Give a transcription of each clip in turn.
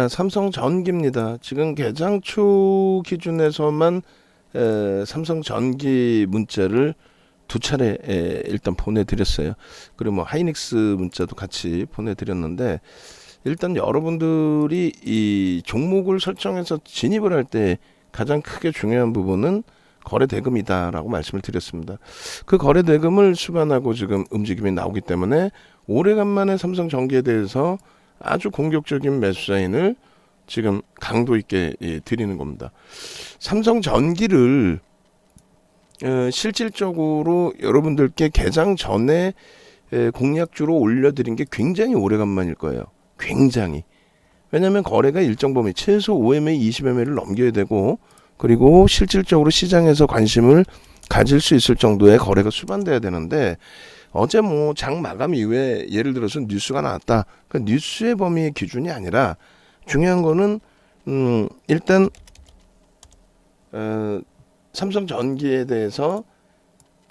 삼성전기입니다. 지금 개장초 기준에서만 삼성전기 문자를 두 차례 일단 보내드렸어요. 그리고 뭐 하이닉스 문자도 같이 보내드렸는데, 일단 여러분들이 이 종목을 설정해서 진입을 할 때 가장 크게 중요한 부분은 거래 대금이다라고 말씀을 드렸습니다. 그 거래 대금을 수반하고 지금 움직임이 나오기 때문에 오래간만에 삼성전기에 대해서 아주 공격적인 매수 사인을 지금 강도 있게 드리는 겁니다. 삼성전기를 실질적으로 여러분들께 개장 전에 공략주로 올려드린 게 굉장히 오래간만일 거예요. 굉장히. 왜냐하면 거래가 일정 범위 최소 5MA, 20MA를 넘겨야 되고, 그리고 실질적으로 시장에서 관심을 가질 수 있을 정도의 거래가 수반돼야 되는데, 어제 뭐 장 마감 이후에 예를 들어서 뉴스가 나왔다. 그 뉴스의 범위의 기준이 아니라 중요한 거는 일단 삼성전기에 대해서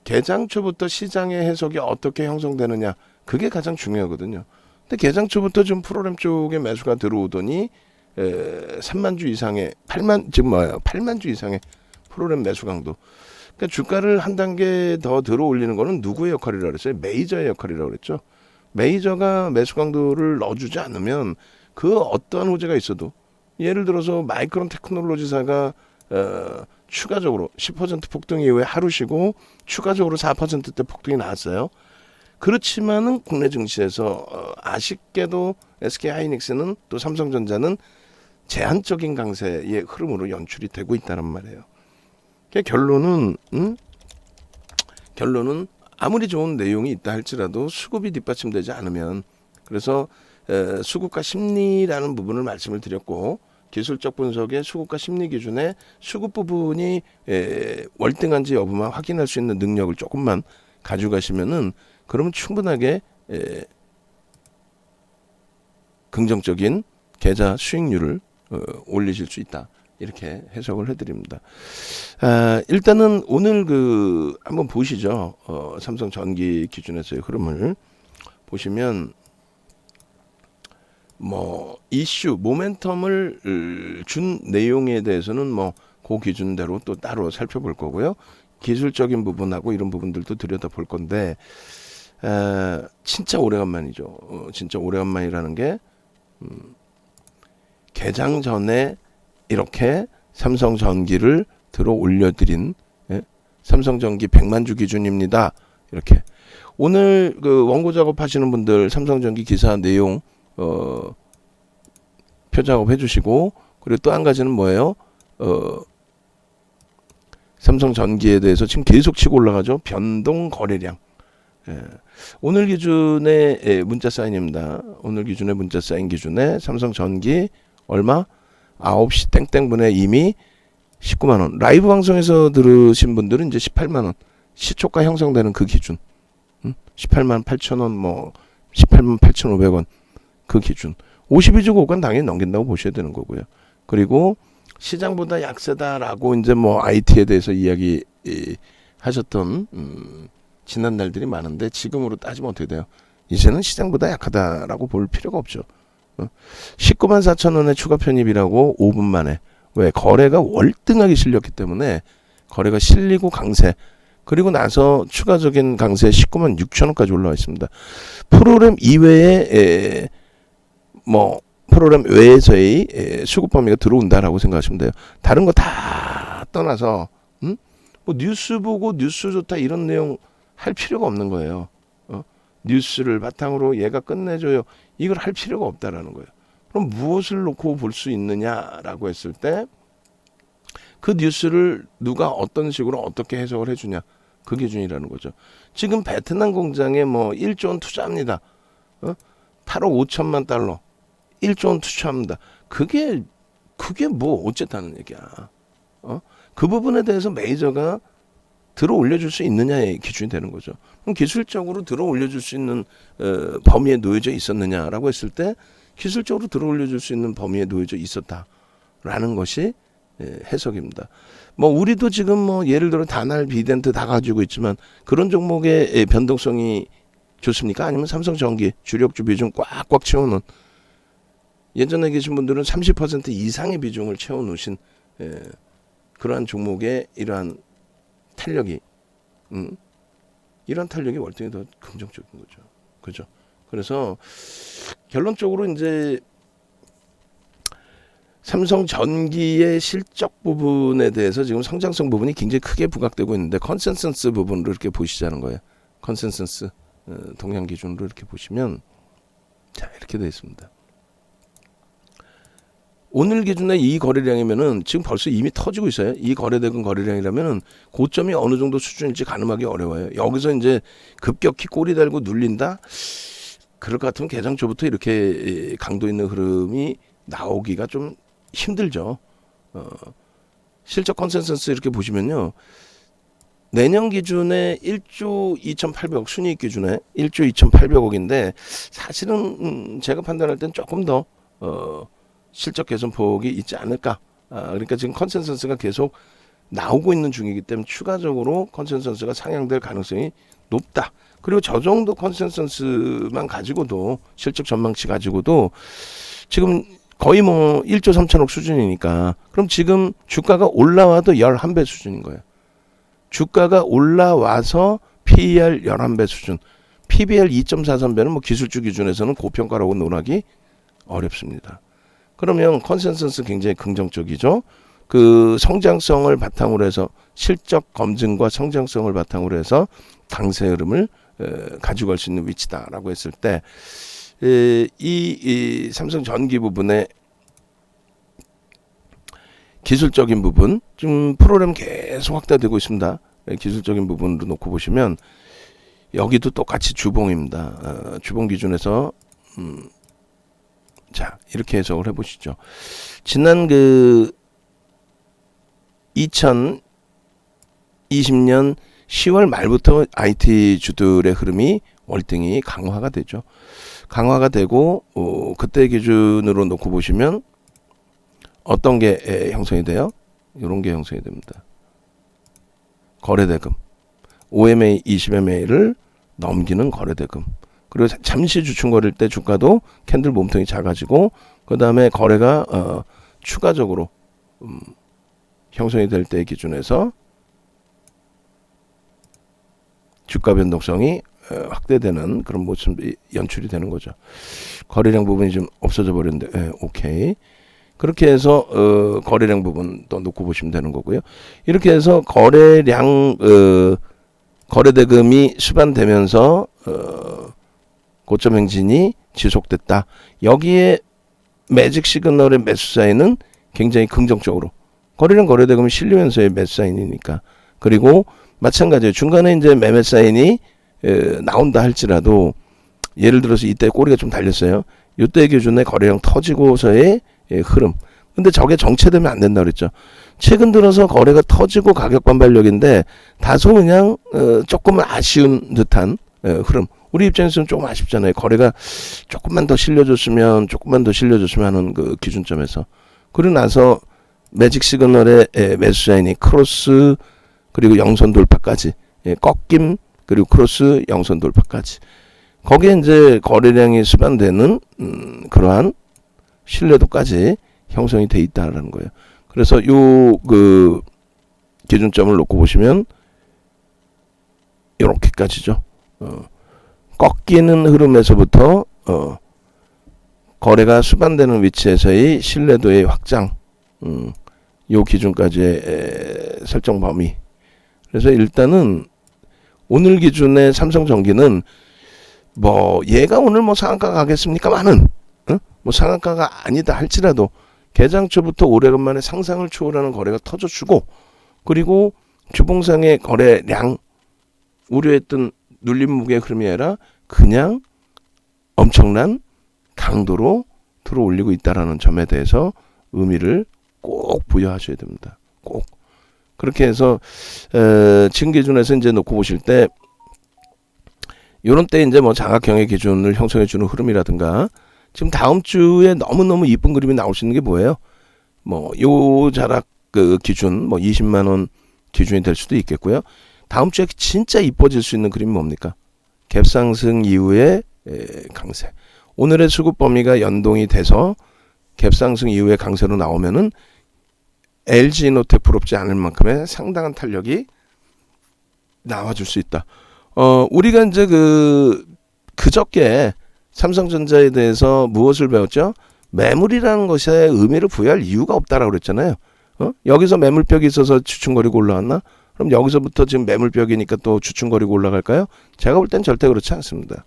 개장 초부터 시장의 해석이 어떻게 형성되느냐, 그게 가장 중요하거든요. 근데 개장 초부터 좀 프로그램 쪽에 매수가 들어오더니 3만 주 이상의 8만 주 이상의 프로그램 매수 강도. 그러니까 주가를 한 단계 더 들어 올리는 거는 누구의 역할이라고 그랬어요? 메이저의 역할이라고 그랬죠. 메이저가 매수 강도를 넣어주지 않으면 그 어떠한 호재가 있어도, 예를 들어서 마이크론 테크놀로지사가 추가적으로 10% 폭등 이후에 하루 쉬고 추가적으로 4%대 폭등이 나왔어요. 그렇지만은 국내 증시에서 아쉽게도 SK하이닉스는 또 삼성전자는 제한적인 강세의 흐름으로 연출이 되고 있다는 말이에요. 결론은 아무리 좋은 내용이 있다 할지라도 수급이 뒷받침되지 않으면, 그래서 수급과 심리라는 부분을 말씀을 드렸고, 기술적 분석의 수급과 심리 기준에 수급 부분이 월등한지 여부만 확인할 수 있는 능력을 조금만 가져가시면은, 그러면 충분하게 긍정적인 계좌 수익률을 올리실 수 있다. 이렇게 해석을 해드립니다. 일단은 오늘 한번 보시죠. 삼성전기 기준에서의 흐름을 보시면, 뭐 이슈 모멘텀을 준 내용에 대해서는 뭐 그 기준대로 또 따로 살펴볼 거고요. 기술적인 부분하고 이런 부분들도 들여다볼 건데, 진짜 오래간만이죠. 진짜 오래간만이라는 게 개장 전에 이렇게 삼성전기를 들어 올려드린, 삼성전기 100만 주 기준입니다. 이렇게 오늘 원고 작업하시는 분들 삼성전기 기사 내용 표 작업 해주시고, 그리고 또 한 가지는 뭐예요? 삼성전기에 대해서 지금 계속 치고 올라가죠. 변동 거래량. 오늘 기준의 문자 사인입니다. 오늘 기준의 문자 사인 기준에 삼성전기 얼마? 9시 땡땡분에 이미 19만원. 라이브 방송에서 들으신 분들은 이제 18만원. 시초가 형성되는 그 기준. 18만 8천원, 뭐 18만 8,500원. 그 기준. 52주 고간 당연히 넘긴다고 보셔야 되는 거고요. 그리고 시장보다 약세다라고 이제 뭐 IT에 대해서 이야기 하셨던 지난 날들이 많은데, 지금으로 따지면 어떻게 돼요? 이제는 시장보다 약하다라고 볼 필요가 없죠. 19만 4천원의 추가 편입이라고 5분 만에. 왜? 거래가 월등하게 실렸기 때문에, 거래가 실리고 강세, 그리고 나서 추가적인 강세 19만 6천원까지 올라와 있습니다. 프로그램 이외에 뭐 프로그램 외에서의 수급 범위가 들어온다라고 생각하시면 돼요. 다른 거 다 떠나서 뭐 뉴스 보고 뉴스 좋다 이런 내용 할 필요가 없는 거예요. 뉴스를 바탕으로 얘가 끝내줘요, 이걸 할 필요가 없다라는 거예요. 그럼 무엇을 놓고 볼 수 있느냐라고 했을 때, 그 뉴스를 누가 어떤 식으로 어떻게 해석을 해주냐, 그 기준이라는 거죠. 지금 베트남 공장에 뭐 1조 원 투자합니다. 8억 5천만 달러 1조 원 투자합니다. 그게 뭐 어쨌다는 얘기야. 그 부분에 대해서 메이저가 들어 올려줄 수 있느냐의 기준이 되는 거죠. 그럼 기술적으로 들어 올려줄 수 있는 범위에 놓여져 있었느냐라고 했을 때, 기술적으로 들어 올려줄 수 있는 범위에 놓여져 있었다라는 것이 해석입니다. 뭐 우리도 지금 뭐 예를 들어 다날, 비덴트 다 가지고 있지만, 그런 종목의 변동성이 좋습니까? 아니면 삼성전기 주력주 비중 꽉꽉 채우는 예전에 계신 분들은 30% 이상의 비중을 채워 놓으신 그러한 종목의 이러한 탄력이 이런 탄력이 월등히 더 긍정적인 거죠. 그죠? 그래서 결론적으로 이제 삼성전기의 실적 부분에 대해서 지금 성장성 부분이 굉장히 크게 부각되고 있는데 컨센서스 부분으로 이렇게 보시자는 거예요. 컨센서스 동향 기준으로 이렇게 보시면 자 이렇게 되어 있습니다. 오늘 기준에 이 거래량이면은 지금 벌써 이미 터지고 있어요. 이 거래대금 거래량이라면은 고점이 어느 정도 수준일지 가늠하기 어려워요. 여기서 이제 급격히 꼬리 달고 눌린다? 그럴 것 같으면 개장 초부터 이렇게 강도 있는 흐름이 나오기가 좀 힘들죠. 실적 컨센서스 이렇게 보시면요. 내년 기준에 1조 2,800억 순이익 기준에 1조 2,800억인데 사실은 제가 판단할 땐 조금 더 실적 개선 폭이 있지 않을까. 그러니까 지금 컨센서스가 계속 나오고 있는 중이기 때문에 추가적으로 컨센서스가 상향될 가능성이 높다. 그리고 저 정도 컨센서스만 가지고도 실적 전망치 가지고도 지금 거의 뭐 1조 3천억 수준이니까 그럼 지금 주가가 올라와도 11배 수준인 거예요. 주가가 올라와서 PER 11배 수준, PBR 2.43배는 뭐 기술주 기준에서는 고평가라고 논하기 어렵습니다. 그러면 컨센서스 굉장히 긍정적이죠. 그 성장성을 바탕으로 해서 실적 검증과 성장성을 바탕으로 해서 강세 흐름을 가지고 갈 수 있는 위치다라고 했을 때 이 삼성전기 부분의 기술적인 부분 지금 프로그램 계속 확대되고 있습니다. 기술적인 부분으로 놓고 보시면 여기도 똑같이 주봉입니다. 주봉 기준에서 자 이렇게 해석을 해보시죠. 지난 그 2020년 10월 말부터 IT 주들의 흐름이 월등히 강화가 되죠. 강화가 되고 그때 기준으로 놓고 보시면 어떤 게 형성이 돼요? 이런 게 형성이 됩니다. 거래대금 5MA, 20MA를 넘기는 거래대금. 그리고 잠시 주춤거릴 때 주가도 캔들 몸통이 작아지고 그 다음에 거래가 추가적으로 형성이 될 때 기준에서 주가 변동성이 확대되는 그런 모습이 연출이 되는 거죠. 거래량 부분이 좀 없어져 버렸는데 오케이. 그렇게 해서 거래량 부분 또 놓고 보시면 되는 거고요. 이렇게 해서 거래량 거래대금이 수반되면서 고점 행진이 지속됐다. 여기에 매직 시그널의 매수 사인은 굉장히 긍정적으로 거래량 거래대금이 실리면서의 매수 사인이니까. 그리고 마찬가지예요. 중간에 이제 매매 사인이 나온다 할지라도 예를 들어서 이때 꼬리가 좀 달렸어요. 이때 기준에 거래량 터지고서의 흐름. 근데 저게 정체되면 안 된다 그랬죠. 최근 들어서 거래가 터지고 가격 반발력인데 다소 그냥 조금은 아쉬운 듯한 흐름. 우리 입장에서는 조금 아쉽잖아요. 거래가 조금만 더 실려줬으면 하는 그 기준점에서. 그러고 나서 매직 시그널의 매수 사인이 크로스 그리고 영선 돌파까지 꺾임 그리고 크로스 영선 돌파까지 거기에 이제 거래량이 수반되는 그러한 신뢰도까지 형성이 돼 있다라는 거예요. 그래서 요 그 기준점을 놓고 보시면 이렇게까지죠. 꺾이는 흐름에서부터 거래가 수반되는 위치에서의 신뢰도의 확장, 요 기준까지의 설정 범위. 그래서 일단은 오늘 기준의 삼성전기는 뭐 얘가 오늘 뭐 상한가 가겠습니까만은 뭐 상한가가 아니다 할지라도 개장 초부터 오래간만에 상상을 초월하는 거래가 터져주고 그리고 주봉상의 거래량 우려했던 눌림 무게의 흐름이 아니라 그냥 엄청난 강도로 들어올리고 있다라는 점에 대해서 의미를 꼭 부여하셔야 됩니다. 꼭. 그렇게 해서 지금 기준에서 이제 놓고 보실 때 요런 때 이제 뭐 장악형의 기준을 형성해 주는 흐름이라든가 지금 다음 주에 너무너무 이쁜 그림이 나올 수 있는 게 뭐예요? 뭐 요 자락 그 기준 뭐 20만 원 기준이 될 수도 있겠고요. 다음 주에 진짜 이뻐질 수 있는 그림이 뭡니까? 갭상승 이후에 강세. 오늘의 수급 범위가 연동이 돼서 갭 상승 이후에 강세로 나오면은 LG이노텍 부럽지 않을 만큼의 상당한 탄력이 나와줄 수 있다. 우리가 이제 그저께 삼성전자에 대해서 무엇을 배웠죠? 매물이라는 것에 의미를 부여할 이유가 없다라고 그랬잖아요. 여기서 매물벽이 있어서 주춤거리고 올라왔나? 그럼 여기서부터 지금 매물벽이니까 또 주춤거리고 올라갈까요? 제가 볼 땐 절대 그렇지 않습니다.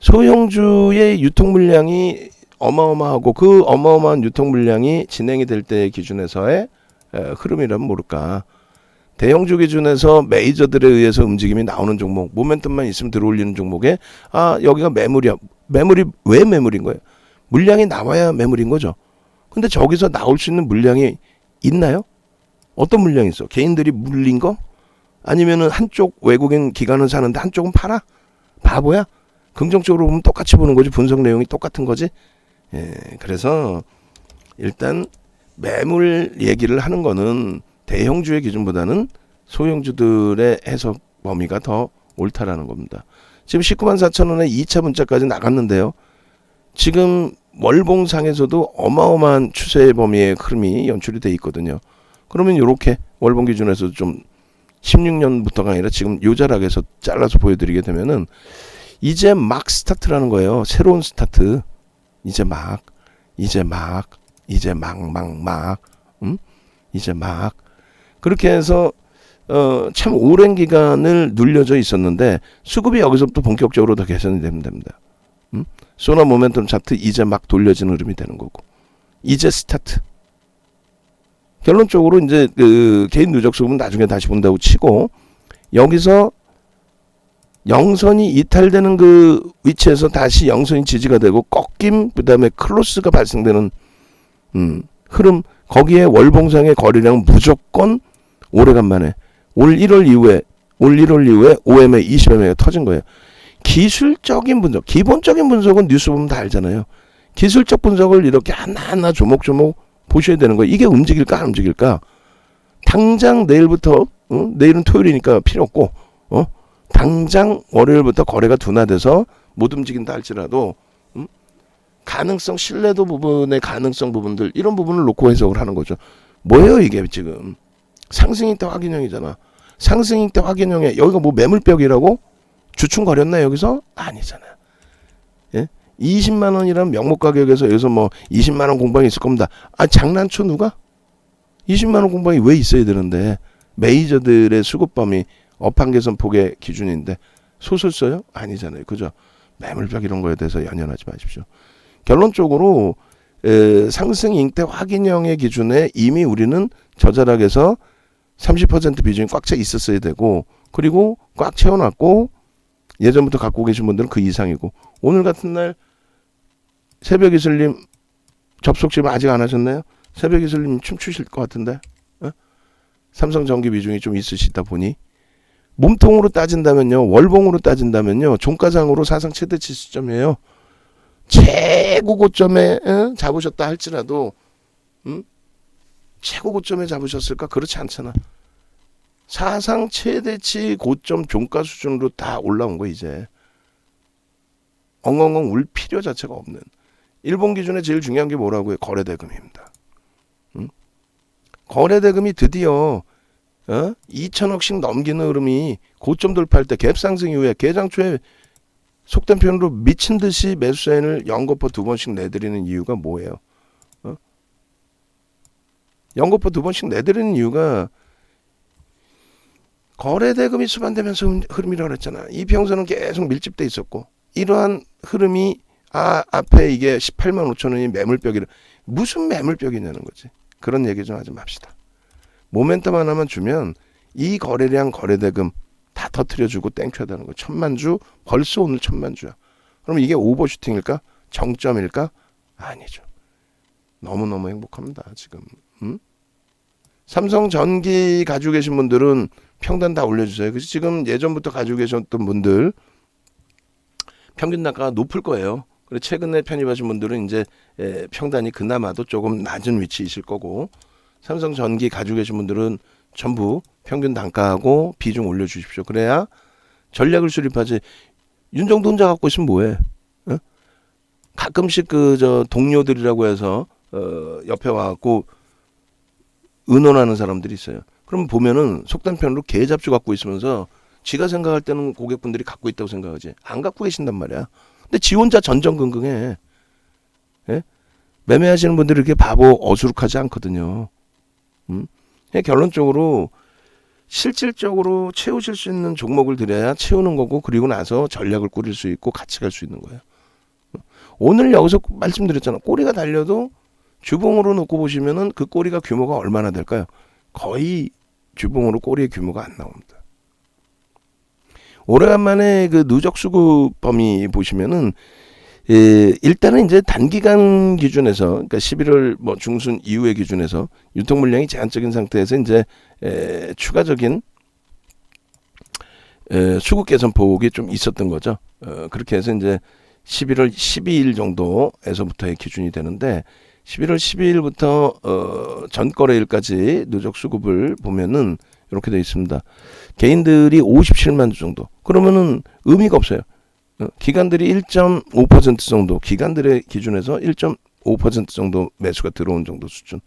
소형주의 유통 물량이 어마어마하고 그 어마어마한 유통 물량이 진행이 될 때의 기준에서의 흐름이라면 모를까. 대형주 기준에서 메이저들에 의해서 움직임이 나오는 종목, 모멘텀만 있으면 들어올리는 종목에 여기가 매물이야. 매물이 왜 매물인 거예요? 물량이 나와야 매물인 거죠. 근데 저기서 나올 수 있는 물량이 있나요? 어떤 물량이 있어? 개인들이 물린 거? 아니면은 한쪽 외국인 기관은 사는데 한쪽은 팔아? 바보야? 긍정적으로 보면 똑같이 보는 거지. 분석 내용이 똑같은 거지. 그래서 일단 매물 얘기를 하는 거는 대형주의 기준보다는 소형주들의 해석 범위가 더 옳다라는 겁니다. 지금 19만 4천 원에 2차 문자까지 나갔는데요. 지금 월봉상에서도 어마어마한 추세의 범위의 흐름이 연출이 돼 있거든요. 그러면 이렇게 월봉 기준에서 좀 16년부터가 아니라 지금 요 자락에서 잘라서 보여드리게 되면은 이제 막 스타트라는 거예요. 새로운 스타트. 이제 막 이제 막 그렇게 해서 참 오랜 기간을 눌려져 있었는데 수급이 여기서부터 본격적으로 더 개선이 되면 됩니다. 소나 모멘텀 차트 이제 막 돌려지는 흐름이 되는 거고 이제 스타트. 결론적으로 이제 개인 누적 수급은 나중에 다시 본다고 치고 여기서 영선이 이탈되는 그 위치에서 다시 영선이 지지가 되고 꺾임 그다음에 클로스가 발생되는 흐름 거기에 월봉상의 거래량 무조건 오래간만에 올 1월 이후에 OMA 20MA가 터진 거예요. 기술적인 분석, 기본적인 분석은 뉴스 보면 다 알잖아요. 기술적 분석을 이렇게 하나하나 조목조목 보셔야 되는 거예요. 이게 움직일까 안 움직일까? 당장 내일부터 내일은 토요일이니까 필요 없고 당장 월요일부터 거래가 둔화돼서 못 움직인다 할지라도 가능성 신뢰도 부분의 가능성 부분들 이런 부분을 놓고 해석을 하는 거죠. 뭐예요 이게 지금? 상승일 때 확인형이잖아. 상승일 때 확인형에 여기가 뭐 매물벽이라고? 주춤거렸나 여기서? 아니잖아. 예? 20만 원이라는 명목 가격에서 여기서 뭐 20만 원 공방이 있을 겁니다. 장난쳐 누가? 20만 원 공방이 왜 있어야 되는데 메이저들의 수급범위 업황 개선 폭의 기준인데 소설 써요? 아니잖아요. 그죠? 매물벽 이런 거에 대해서 연연하지 마십시오. 결론적으로 상승 잉태 확인형의 기준에 이미 우리는 저 자락에서 30% 비중이 꽉 차 있었어야 되고 그리고 꽉 채워놨고 예전부터 갖고 계신 분들은 그 이상이고 오늘 같은 날 새벽이슬님 접속 지금 아직 안 하셨나요? 새벽이슬님 춤추실 것 같은데 삼성전기 비중이 좀 있으시다 보니 몸통으로 따진다면요. 월봉으로 따진다면요. 종가상으로 사상 최대치 시점이에요. 최고 고점에 잡으셨다 할지라도 최고 고점에 잡으셨을까? 그렇지 않잖아. 사상 최대치 고점 종가 수준으로 다 올라온 거 이제. 엉엉엉 울 필요 자체가 없는. 일본 기준에 제일 중요한 게 뭐라고요? 거래대금입니다. 거래대금이 드디어 2천억씩 넘기는 흐름이 고점 돌파할 때 갭상승 이후에 개장초에 속된 표현으로 미친 듯이 매수 사인을 연거푸 2번씩 내드리는 이유가 뭐예요? 연거푸 2번씩 내드리는 이유가 거래대금이 수반되면서 흐름이라고 그랬잖아. 이평선은 계속 밀집돼 있었고 이러한 흐름이 앞에 이게 18만 5천 원이 매물벽이라 무슨 매물벽이냐는 거지. 그런 얘기 좀 하지 맙시다. 모멘텀 하나만 주면 이 거래량 거래대금 다 터트려주고 땡쳐야 되는 거. 1000만 주 벌써 오늘 1000만 주야. 그럼 이게 오버슈팅일까? 정점일까? 아니죠. 너무너무 행복합니다 지금. 삼성전기 가지고 계신 분들은 평단 다 올려주세요. 그래서 지금 예전부터 가지고 계셨던 분들 평균 단가가 높을 거예요. 그리고 최근에 편입하신 분들은 이제 평단이 그나마도 조금 낮은 위치이실 거고 삼성전기 가지고 계신 분들은 전부 평균 단가하고 비중 올려주십시오. 그래야 전략을 수립하지. 윤정도 혼자 갖고 있으면 뭐해? 가끔씩 그 저 동료들이라고 해서 옆에 와갖고 의논하는 사람들이 있어요. 그럼 보면은 속된 편으로 개 잡주 갖고 있으면서 지가 생각할 때는 고객분들이 갖고 있다고 생각하지 안 갖고 계신단 말이야. 근데 지 혼자 전전긍긍해. 예? 매매하시는 분들이 이렇게 바보 어수룩하지 않거든요. 결론적으로 실질적으로 채우실 수 있는 종목을 들여야 채우는 거고, 그리고 나서 전략을 꾸릴 수 있고 같이 갈 수 있는 거예요. 오늘 여기서 말씀드렸잖아. 꼬리가 달려도 주봉으로 놓고 보시면은 그 꼬리가 규모가 얼마나 될까요? 거의 주봉으로 꼬리의 규모가 안 나옵니다. 오래간만에 그 누적 수급 범위 보시면은 일단은 이제 단기간 기준에서, 그러니까 11월 뭐 중순 이후의 기준에서 유통 물량이 제한적인 상태에서 이제 추가적인 수급 개선 폭이 좀 있었던 거죠. 그렇게 해서 이제 11월 12일 정도에서부터의 기준이 되는데, 11월 12일부터 전거래일까지 누적 수급을 보면은 이렇게 되어 있습니다. 개인들이 57만 주 정도. 그러면은 의미가 없어요. 기관들이 1.5% 정도, 기관들의 기준에서 1.5% 정도 매수가 들어온 정도 수준.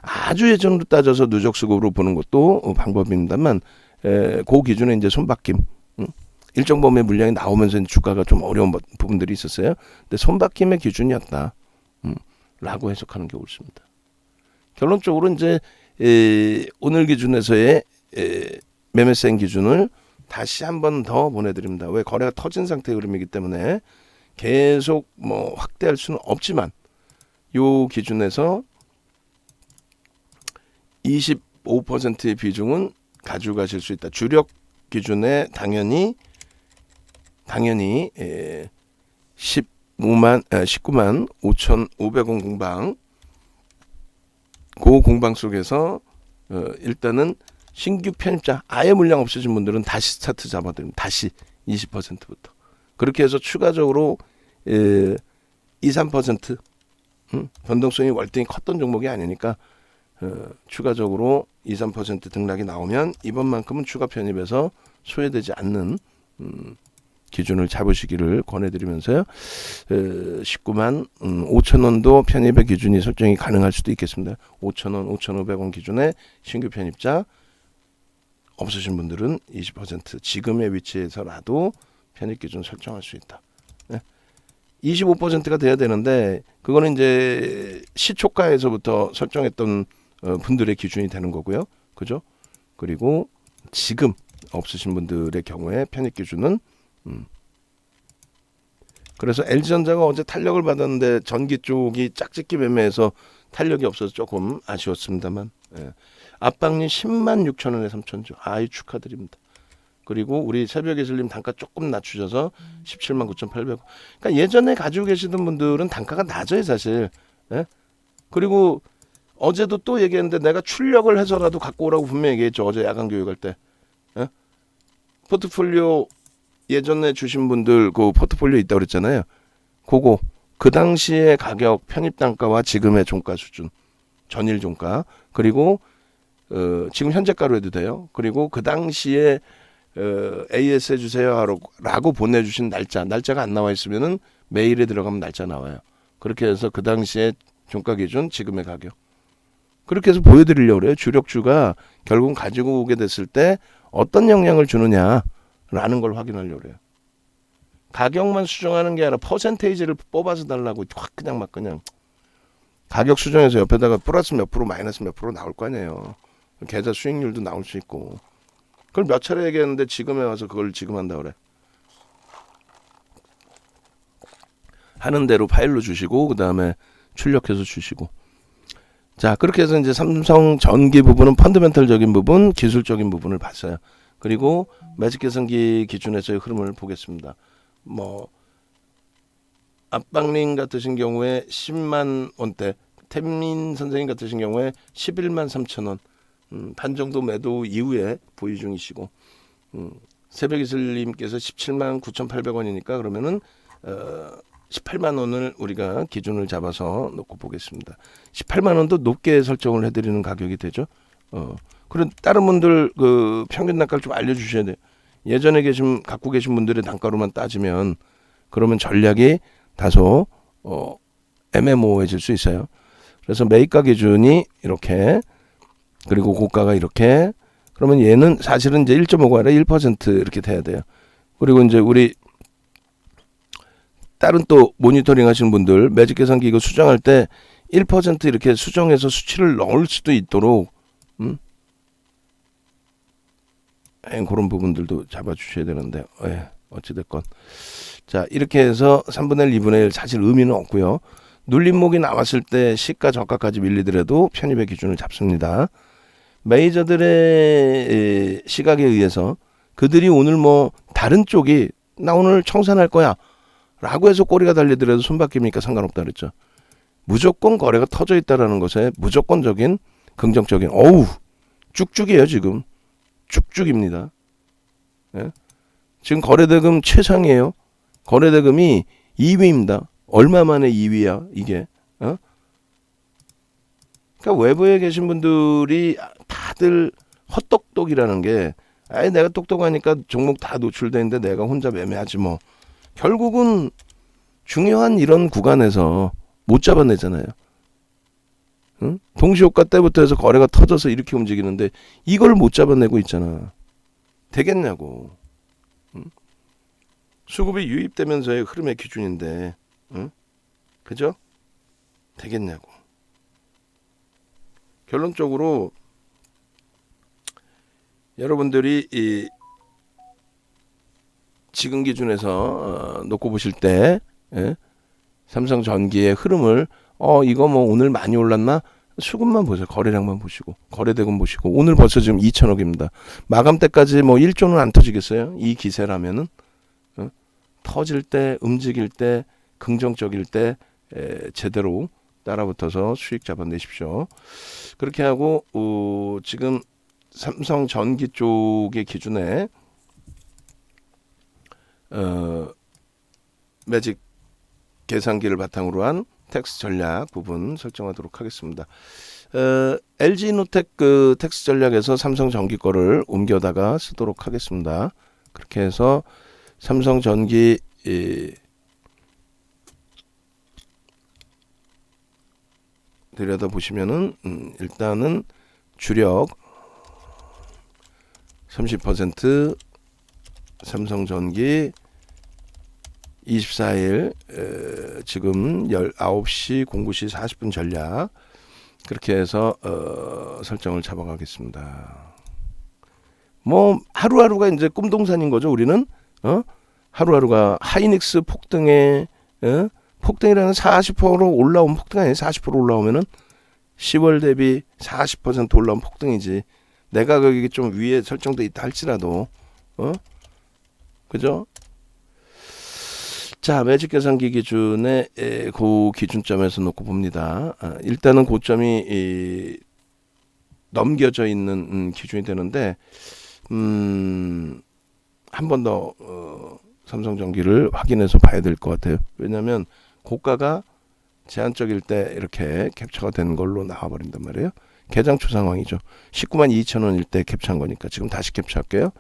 아주 예전으로 따져서 누적 수급으로 보는 것도 방법입니다만, 그 기준에 이제 손바뀜, 일정 범위의 물량이 나오면서 주가가 좀 어려운 부분들이 있었어요. 근데 손바뀜의 기준이었다. 라고 해석하는 게 옳습니다. 결론적으로 이제 오늘 기준에서의 매매세 기준을 다시 한 번 더 보내드립니다. 왜? 거래가 터진 상태의 흐름이기 때문에 계속 뭐 확대할 수는 없지만, 요 기준에서 25%의 비중은 가져가실 수 있다. 주력 기준에 당연히 19만 5,500원 공방, 그 공방 속에서 일단은 신규 편입자 아예 물량 없으신 분들은 다시 스타트 잡아드립니다. 다시 20%부터. 그렇게 해서 추가적으로 2~3% 변동성이 월등히 컸던 종목이 아니니까 추가적으로 2~3% 등락이 나오면 이번만큼은 추가 편입에서 소외되지 않는 기준을 잡으시기를 권해드리면서요. 19만 5천원도 편입의 기준이 설정이 가능할 수도 있겠습니다. 5천원, 5,500원 기준에 신규 편입자 없으신 분들은 20% 지금의 위치에서라도 편입 기준 설정할 수 있다. 25%가 돼야 되는데 그거는 이제 시초가에서부터 설정했던 분들의 기준이 되는 거고요. 그죠? 그리고 지금 없으신 분들의 경우에 편입 기준은 그래서 LG전자가 어제 탄력을 받았는데 전기 쪽이 짝짓기 매매해서 탄력이 없어서 조금 아쉬웠습니다만, 압박리 10만 6천원에 3천주. 아이 축하드립니다. 그리고 우리 새벽예술님 단가 조금 낮추셔서 17만 9,800원. 그러니까 예전에 가지고 계시던 분들은 단가가 낮아요 사실. 그리고 어제도 또 얘기했는데 내가 출력을 해서라도 갖고 오라고 분명히 얘기했죠. 어제 야간 교육할 때. 포트폴리오 예전에 주신 분들 그 포트폴리오 있다고 그랬잖아요. 그거 그 당시의 가격 편입 단가와 지금의 종가 수준, 전일 종가, 그리고 지금 현재가로 해도 돼요. 그리고 그 당시에 AS 해주세요 라고 보내주신 날짜가 안 나와 있으면은 메일에 들어가면 날짜 나와요. 그렇게 해서 그 당시에 종가 기준, 지금의 가격, 그렇게 해서 보여드리려고 그래요. 주력주가 결국 가지고 오게 됐을 때 어떤 영향을 주느냐라는 걸 확인하려고 그래요. 가격만 수정하는 게 아니라 퍼센테이지를 뽑아서 달라고 확 그냥 막 그냥 가격 수정해서 옆에다가 플러스 몇 프로 마이너스 몇 프로 나올 거 아니에요. 계좌 수익률도 나올 수 있고. 그걸 몇 차례 얘기했는데 지금에 와서 그걸 지금 한다 그래. 하는 대로 파일로 주시고 그 다음에 출력해서 주시고. 자, 그렇게 해서 이제 삼성 전기 부분은 펀더멘털적인 부분, 기술적인 부분을 봤어요. 그리고 매직 개선기 기준에서의 흐름을 보겠습니다. 뭐 압박링 같으신 경우에 10만 원대, 태민 선생님 같으신 경우에 11만 3천 원, 반 정도 매도 이후에 보유 중이시고, 새벽이슬님께서 17만 9,800원이니까 그러면은 18만 원을 우리가 기준을 잡아서 놓고 보겠습니다. 18만 원도 높게 설정을 해드리는 가격이 되죠. 그리고 다른 분들 그 평균 단가를 좀 알려주셔야 돼요. 예전에 갖고 계신 분들의 단가로만 따지면 그러면 전략이 다소 애매모호해질 수 있어요. 그래서 매입가 기준이 이렇게, 그리고 고가가 이렇게, 그러면 얘는 사실은 이제 1.5가 아니라 1% 이렇게 돼야 돼요. 그리고 이제 우리 다른 또 모니터링 하시는 분들 매직 계산기 이거 수정할 때 1% 이렇게 수정해서 수치를 넣을 수도 있도록 그런 부분들도 잡아주셔야 되는데, 어찌됐건. 자, 이렇게 해서 3분의 1, 2분의 1 사실 의미는 없고요. 눌림목이 나왔을 때 시가 저가까지 밀리더라도 편입의 기준을 잡습니다. 메이저들의 시각에 의해서 그들이 오늘 뭐 다른 쪽이 나 오늘 청산할 거야 라고 해서 꼬리가 달리더라도 손바뀝니까? 상관없다 그랬죠. 무조건 거래가 터져 있다는 것에 무조건적인 긍정적인 쭉쭉이에요. 지금 쭉쭉입니다. 예? 지금 거래대금 최상이에요. 거래대금이 2위입니다. 얼마 만에 2위야 이게. 그러니까 외부에 계신 분들이 다들 헛똑똑이라는 게, 내가 똑똑하니까 종목 다 노출돼 있는데 내가 혼자 매매하지 뭐. 결국은 중요한 이런 구간에서 못 잡아내잖아요. 동시효과 때부터 해서 거래가 터져서 이렇게 움직이는데 이걸 못 잡아내고 있잖아. 되겠냐고. 수급이 유입되면서의 흐름의 기준인데, 그죠? 되겠냐고. 결론적으로 여러분들이 이 지금 기준에서 놓고 보실 때, 삼성전기의 흐름을 이거 뭐 오늘 많이 올랐나? 수급만 보세요. 거래량만 보시고, 거래대금 보시고. 오늘 벌써 지금 2천억입니다. 마감 때까지 뭐 1조는 안 터지겠어요? 이 기세라면은. 터질 때, 움직일 때, 긍정적일 때 제대로 따라붙어서 수익 잡아내십시오. 그렇게 하고 지금 삼성전기 쪽의 기준에 매직 계산기를 바탕으로 한 텍스 전략 부분 설정하도록 하겠습니다. LG노텍 그 텍스 전략에서 삼성전기 거를 옮겨다가 쓰도록 하겠습니다. 그렇게 해서 삼성전기 들여다 보시면은 일단은 주력 30% 삼성전기 24일 지금 19시 09시 40분 전략 그렇게 해서 설정을 잡아가겠습니다. 뭐 하루하루가 이제 꿈동산인 거죠. 우리는 하루하루가 하이닉스 폭등에 폭등이라는 40% 올라온 폭등 아니에요. 40% 올라오면은 10월 대비 40% 올라온 폭등이지. 내가 거기 좀 위에 설정돼 있다 할지라도 그죠? 자, 매직 계산기 기준에 그 기준점에서 놓고 봅니다. 일단은 고점이 넘겨져 있는 기준이 되는데 한 번 더 삼성전기를 확인해서 봐야 될 것 같아요. 왜냐하면 고가가 제한적일 때 이렇게 캡처가 되는 걸로 나와버린단 말이에요. 개장초 상황이죠. 19만 2천 원일 때 캡처한 거니까 지금 다시 캡처할게요.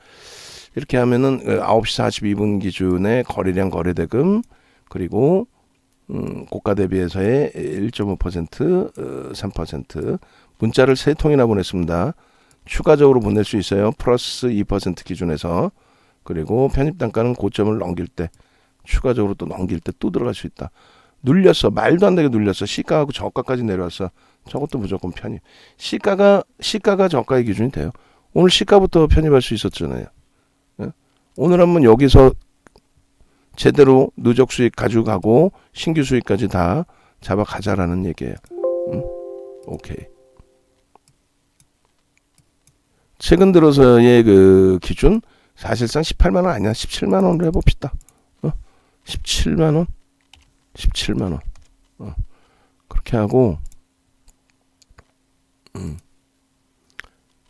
이렇게 하면은 9시 42분 기준의 거래량 거래대금 그리고 고가 대비해서의 1.5% 3% 문자를 3통이나 보냈습니다. 추가적으로 보낼 수 있어요. 플러스 2% 기준에서. 그리고 편입 단가는 고점을 넘길 때 추가적으로 또 넘길 때 또 들어갈 수 있다. 눌렸어. 말도 안 되게 눌렸어. 시가하고 저가까지 내려왔어. 저것도 무조건 편입. 시가가 저가의 기준이 돼요. 오늘 시가부터 편입할 수 있었잖아요. 오늘 한번 여기서 제대로 누적 수익 가져가고 신규 수익까지 다 잡아가자라는 얘기예요. 오케이. 최근 들어서의 그 기준 사실상 18만 원 아니야. 17만 원으로 해봅시다. 17만 원, 17만 원. 그렇게 하고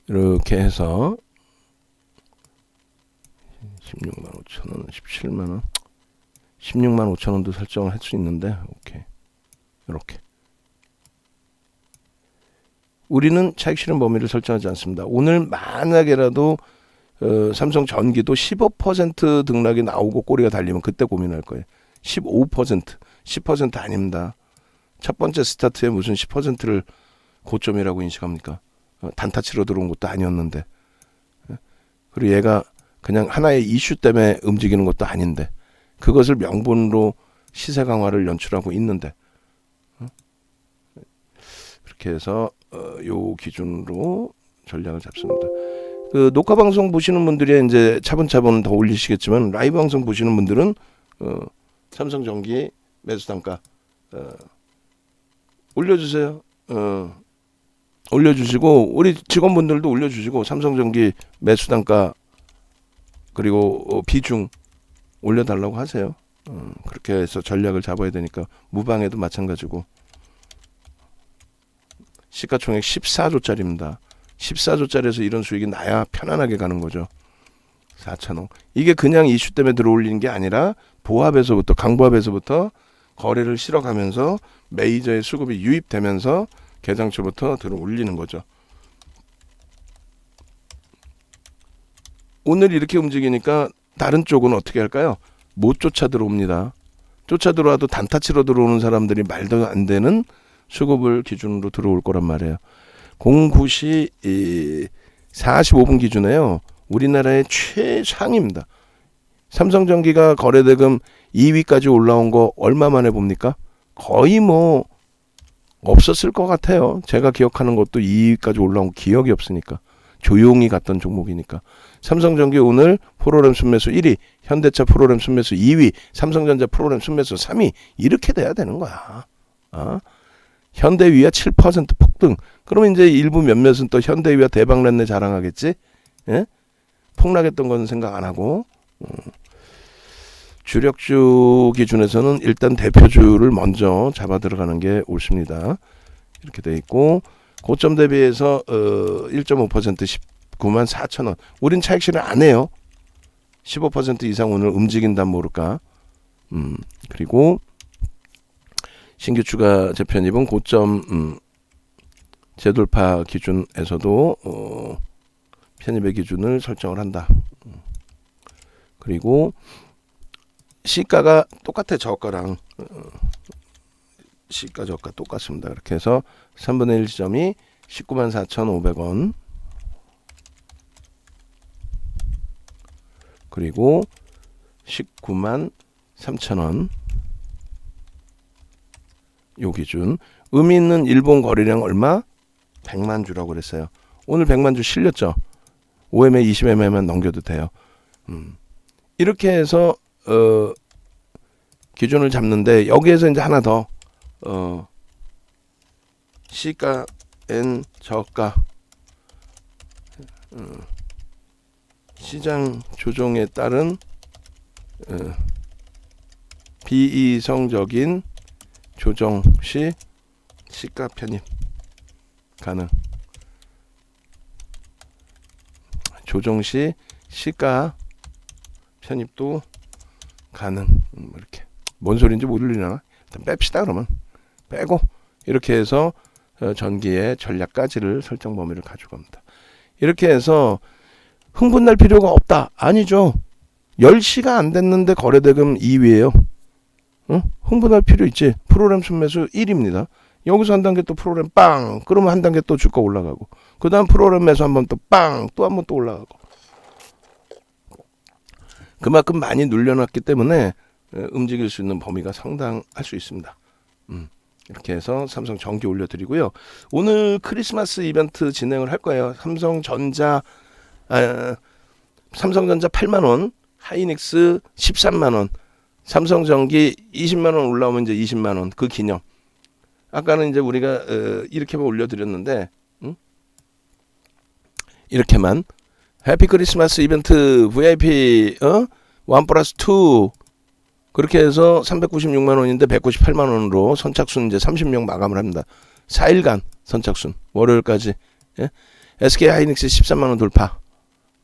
이렇게 해서 16만 5천 원, 17만 원, 16만 5천 원도 설정을 할 수 있는데 오케이. 이렇게. 우리는 차익 실현 범위를 설정하지 않습니다. 오늘 만약에라도 삼성전기도 15% 등락이 나오고 꼬리가 달리면 그때 고민할 거예요. 15%, 10% 아닙니다. 첫 번째 스타트에 무슨 10%를 고점이라고 인식합니까? 단타 치러 들어온 것도 아니었는데. 그리고 얘가 그냥 하나의 이슈 때문에 움직이는 것도 아닌데, 그것을 명분으로 시세 강화를 연출하고 있는데, 그렇게 해서 요 기준으로 전략을 잡습니다. 그 녹화 방송 보시는 분들이 이제 차분차분 더 올리시겠지만, 라이브 방송 보시는 분들은 삼성전기 매수 단가 올려주세요. 올려주시고, 우리 직원분들도 올려주시고, 삼성전기 매수 단가 그리고 비중 올려달라고 하세요. 그렇게 해서 전략을 잡아야 되니까. 무방에도 마찬가지고. 시가총액 14조짜리입니다. 14조짜리에서 이런 수익이 나야 편안하게 가는 거죠. 4,000억. 이게 그냥 이슈 때문에 들어올리는 게 아니라 보합에서부터, 강보합에서부터 거래를 실어가면서 메이저의 수급이 유입되면서 개장초부터 들어올리는 거죠. 오늘 이렇게 움직이니까 다른 쪽은 어떻게 할까요? 못 쫓아 들어옵니다. 쫓아 들어와도 단타 치러 들어오는 사람들이 말도 안 되는 수급을 기준으로 들어올 거란 말이에요. 09시 45분 기준에요. 우리나라의 최상입니다. 삼성전기가 거래대금 2위까지 올라온 거 얼마 만에 봅니까? 거의 뭐 없었을 것 같아요. 제가 기억하는 것도 2위까지 올라온 기억이 없으니까. 조용히 갔던 종목이니까. 삼성전기 오늘 프로그램 순매수 1위, 현대차 프로그램 순매수 2위, 삼성전자 프로그램 순매수 3위. 이렇게 돼야 되는 거야. 현대위아 7% 폭등. 그러면 이제 일부 몇몇은 또 현대위아 대박냈네 자랑하겠지? 예? 폭락했던 건 생각 안 하고. 주력주 기준에서는 일단 대표주를 먼저 잡아 들어가는 게 옳습니다. 이렇게 돼 있고, 고점 대비해서 1.5% 19만 4천 원. 우린 차익 실현 안 해요. 15% 이상 오늘 움직인단 모를까. 그리고 신규 추가 재편입은 고점 재돌파 기준에서도 편입의 기준을 설정을 한다. 그리고 시가가 똑같아. 저가랑 시가 저가 똑같습니다. 그렇게 해서 3분의 1 지점이 19만 4,500원. 그리고 19만 3,000원. 요 기준. 의미 있는 일본 거래량 얼마? 100만 주라고 그랬어요. 오늘 100만 주 실렸죠. 5MA, 20MA만 넘겨도 돼요. 이렇게 해서 기준을 잡는데, 여기에서 이제 하나 더 시가 N 저가 시장 조정에 따른 비이성적인 조정 시 시가 편입 가능. 조정 시 시가 편입도 가능. 이렇게 뭔 소리인지 모르려나? 일단 뺍시다. 그러면 빼고 이렇게 해서 전기의 전략까지를 설정 범위를 가져갑니다. 이렇게 해서 흥분할 필요가 없다. 아니죠. 10시가 안 됐는데 거래대금 2위예요. 흥분할 필요 있지. 프로그램 순매수 1위입니다. 여기서 한 단계 또 프로그램 빵. 그러면 한 단계 또 주가 올라가고. 그 다음 프로그램 매수 한 번 또 빵. 또 한 번 또 올라가고. 그만큼 많이 눌려놨기 때문에 움직일 수 있는 범위가 상당할 수 있습니다. 이렇게 해서 삼성전기 올려드리고요. 오늘 크리스마스 이벤트 진행을 할 거예요. 삼성전자 8만원, 하이닉스 13만원, 삼성전기 20만원 올라오면 이제 20만원 그 기념. 아까는 이제 우리가 이렇게만 올려드렸는데, 이렇게만 해피 크리스마스 이벤트 VIP 1+2 그렇게 해서 396만원인데 198만원으로 선착순 이제 30명 마감을 합니다. 4일간 선착순 월요일까지. 예? SK 하이닉스 13만원 돌파.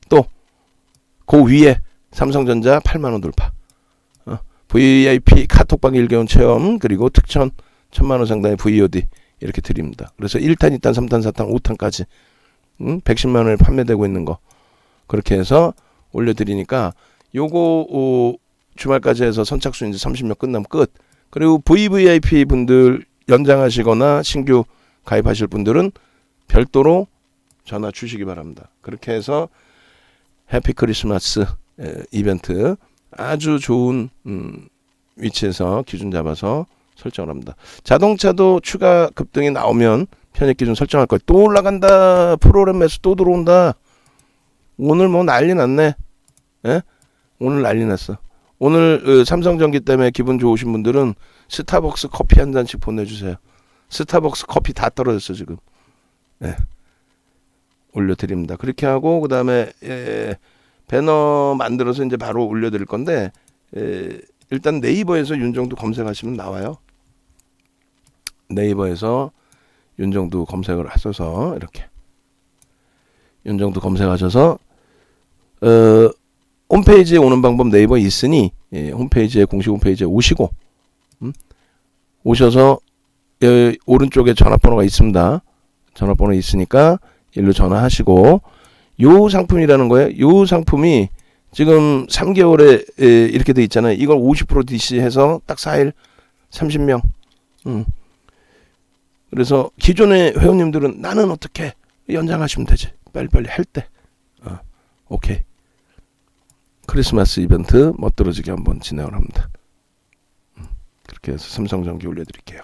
또 그 위에 삼성전자 8만원 돌파. VIP 카톡방 1개월 체험 그리고 특천 1000만원 상당의 VOD 이렇게 드립니다. 그래서 1탄, 2탄, 3탄, 4탄, 5탄까지 110만원에 판매되고 있는 거 그렇게 해서 올려드리니까 요거 주말까지 해서 선착순 이제 30명 끝나면 끝. 그리고 VVIP 분들 연장하시거나 신규 가입하실 분들은 별도로 전화 주시기 바랍니다. 그렇게 해서 해피 크리스마스 이벤트 아주 좋은 위치에서 기준 잡아서 설정을 합니다. 자동차도 추가 급등이 나오면 편입 기준 설정할 거예요. 또 올라간다. 프로그램 매수 또 들어온다. 오늘 뭐 난리 났네. 예? 오늘 난리 났어. 오늘 삼성전기 때문에 기분 좋으신 분들은 스타벅스 커피 한 잔씩 보내주세요. 스타벅스 커피 다 떨어졌어 지금. 예. 올려드립니다. 그렇게 하고 그 다음에 배너 만들어서 이제 바로 올려드릴 건데 일단 네이버에서 윤정두 검색하시면 나와요. 네이버에서 윤정두 검색을 하셔서 이렇게 윤정두 검색하셔서 홈페이지에 오는 방법 네이버에 있으니 홈페이지에 공식 홈페이지에 오시고 오셔서 오른쪽에 전화번호가 있습니다. 전화번호 있으니까 일로 전화하시고 요 상품이라는 거예요. 요 상품이 지금 3개월에 이렇게 돼 있잖아요. 이걸 50% DC해서 딱 4일 30명. 그래서 기존의 회원님들은 나는 어떻게 연장하시면 되지. 빨리빨리 할 때. 오케이. 크리스마스 이벤트 멋들어지게 한번 진행을 합니다. 그렇게 해서 삼성전기 올려드릴게요.